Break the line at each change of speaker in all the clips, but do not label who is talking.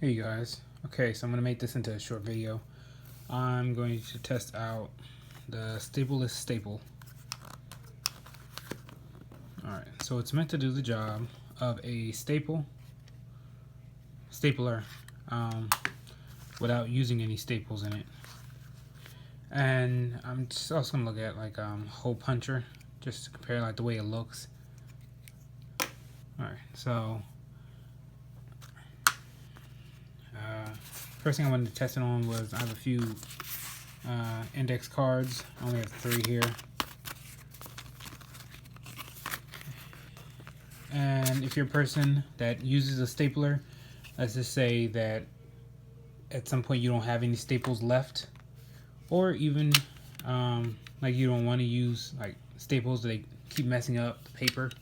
Hey you guys. Okay, so I'm going to make this into a short video. I'm going to test out the Stapless Staple. Alright, so it's meant to do the job of a stapler without using any staples in it. And I'm just also going to look at like hole puncher just to compare like the way it looks. Alright, so first thing I wanted to test it on was I have a few index cards. I only have 3 here. And if you're a person that uses a stapler, let's just say that at some point you don't have any staples left, or even like you don't want to use like staples, they keep messing up the paper,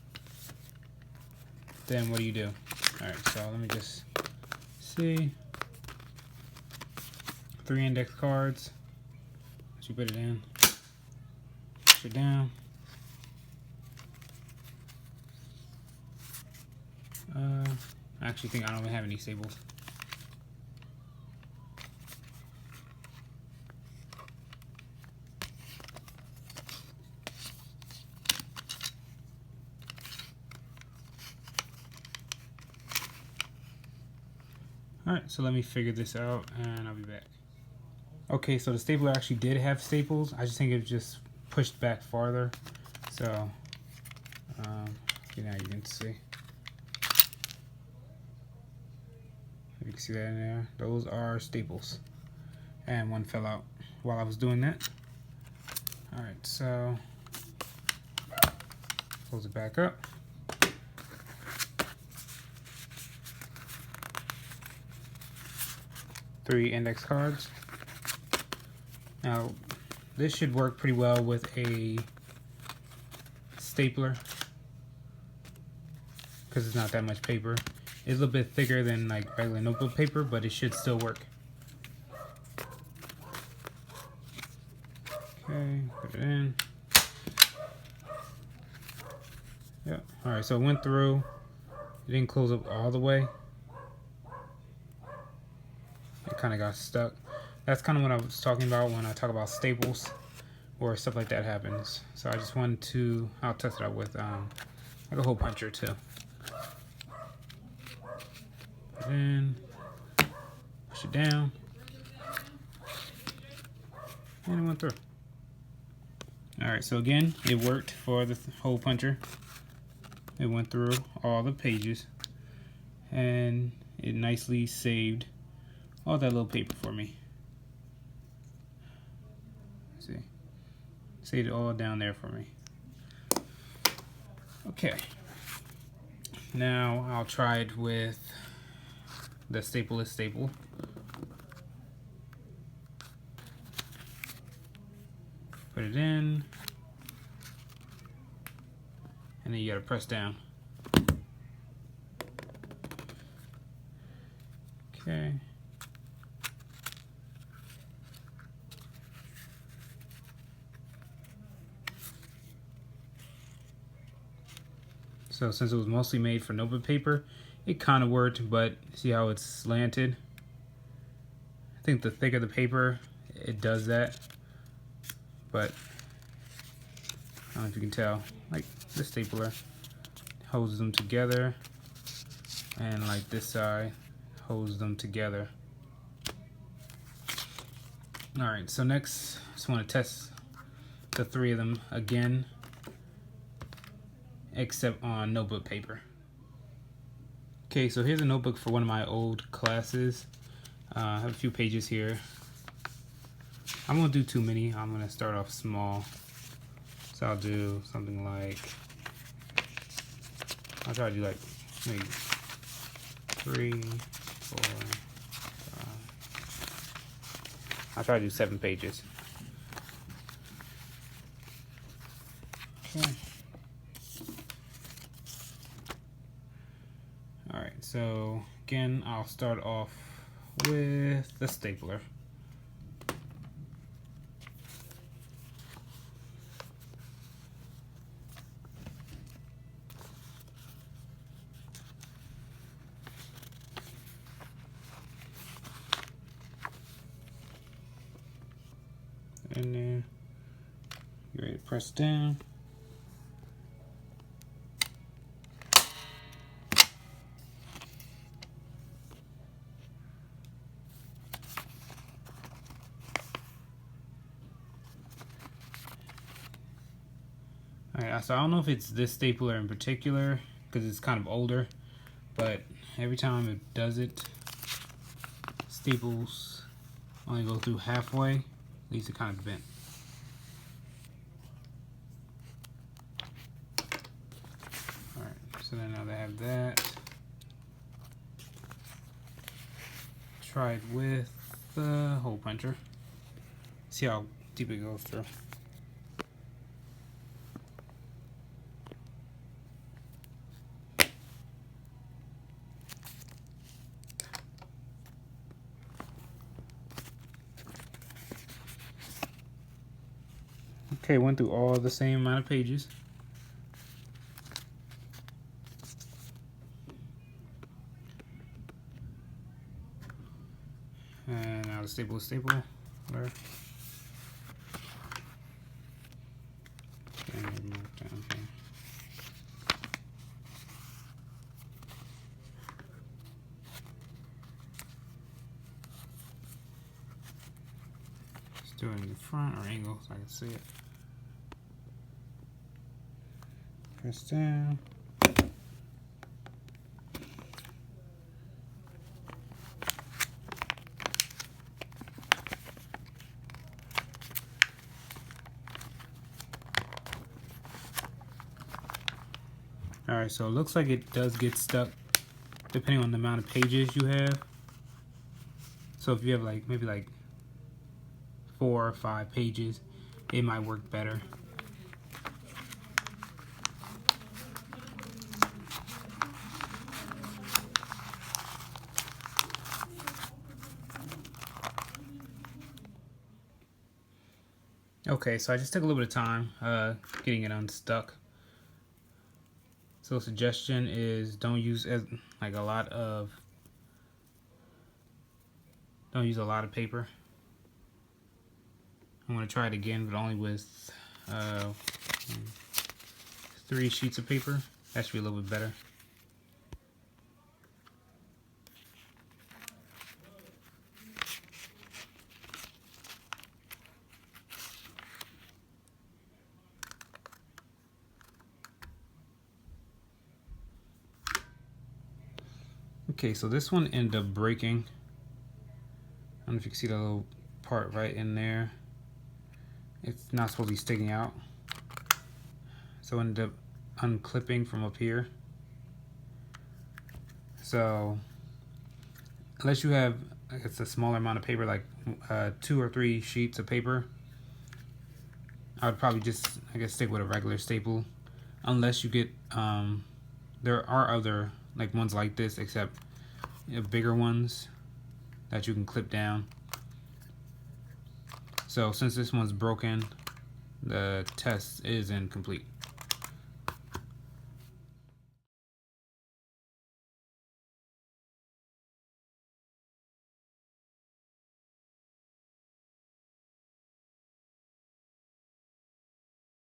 then what do you do? Alright, so let me just see. 3 index cards. Once you put it in, push it down. I actually think I don't even have any staples. Alright, so let me figure this out and I'll be back. Okay, so the stapler actually did have staples. I just think it just pushed back farther. So, now you can see. You can see that in there. Those are staples. And one fell out while I was doing that. Alright, so close it back up. Three index cards. Now, this should work pretty well with a stapler because it's not that much paper. It's a little bit thicker than like regular notebook paper, but it should still work. Okay, put it in. Yep. Alright, so it went through. It didn't close up all the way. It kind of got stuck. That's kind of what I was talking about when I talk about staples or stuff like that happens. So I just wanted to, I'll test it out with like a hole puncher too. Put it in, push it down, and it went through. Alright, so again, it worked for the hole puncher. It went through all the pages and it nicely saved all that little paper for me. See, saved it all down there for me. Okay, now I'll try it with the Stapless Staple. Put it in, and then you gotta press down. Okay. So since it was mostly made for notebook paper, it kind of worked, but see how it's slanted? I think the thicker the paper, it does that. But I don't know if you can tell, like the stapler holds them together, and like this side holds them together. Alright, so next, I just want to test the 3 of them again, except on notebook paper. Okay, so here's a notebook for one of my old classes. I have a few pages here. I'm gonna do too many. I'm gonna start off small. So I'll do something like, I'll try to do like maybe 3, 4, 5. I'll try to do 7 pages. Okay. Alright, so again, I'll start off with the stapler. Press down. Alright, so I don't know if it's this stapler in particular because it's kind of older, but every time it does it, staples only go through halfway, leaves it kind of bent. Alright, so then now they have that. Try it with the hole puncher. See how deep it goes through. Okay, went through all the same amount of pages. And now the Stapless Stapler. Okay. Let's do it in the front or angle so I can see it. Press down. Alright, so it looks like it does get stuck depending on the amount of pages you have. So if you have like maybe like 4 or 5 pages, it might work better. Okay, so I just took a little bit of time getting it unstuck. So suggestion is don't use a lot of paper. I'm gonna try it again, but only with 3 sheets of paper. That should be a little bit better. Okay, so this one ended up breaking. I don't know if you can see the little part right in there. It's not supposed to be sticking out. So I ended up unclipping from up here. So unless you have, like, it's a smaller amount of paper, like 2 or 3 sheets of paper, I would probably just, I guess, stick with a regular staple. Unless you get, there are other like ones like this, except bigger ones that you can clip down. So since this one's broken, the test is incomplete.